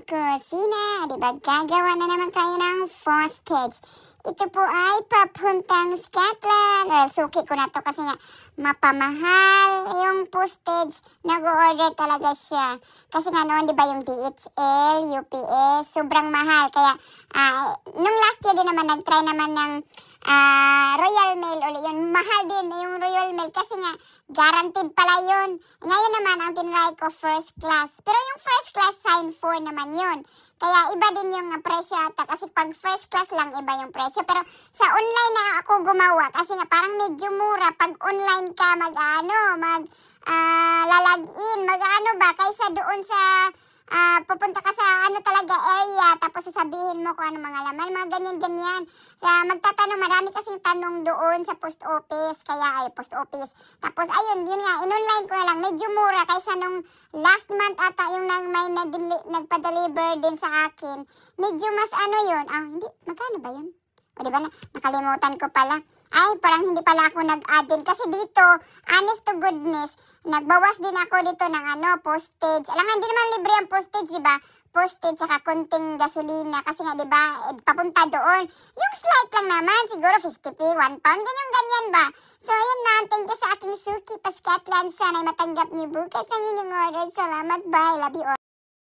kusina. Diba, gagawa na naman tayo ng postage. Ito po ay papuntang Scotland. Well, suki ko na to kasi nga mapamahal yung postage. Nag-order talaga siya. Kasi nga noon, diba, yung DHL, UPS, sobrang mahal. Kaya, nung last year din naman, nag-try naman ng Royal Mail ulit yun. Mahal din yung Royal Mail kasi nga guaranteed pala yun. Ngayon naman ang tinry ko first class. Pero yung first class sign 4 naman yun. Kaya iba din yung presyo ata kasi pag first class lang iba yung presyo. Pero sa online na ako gumawa kasi nga parang medyo mura pag online ka lalagin, ba kaysa doon sa pupunta ka sa talaga area tapos sasabihin mo kung ano mga laman, mga ganyan-ganyan. Magtatanong, marami kasing tanong doon sa post office, post office. Tapos ayun, yun nga, in-online ko na lang, medyo mura kaysa nung last month ata yung may nagpa-deliver din sa akin. Medyo mas yun, hindi, magkano ba yun? O diba nakalimutan ko pala. Ay, parang hindi pala ako nag-add din. Kasi dito, honest to goodness, nagbawas din ako dito ng postage. Alam nga, hindi naman libre ang postage, diba? Postage, saka konting gasolina. Kasi nga, diba, papunta doon. Yung slight lang naman, siguro 50p, 1 pound, ganyan ba? So, ayun na, thank you sa aking suki pa Scotland. Sana'y matanggap niyo bukas ang inyong order. Salamat, bye, love you all.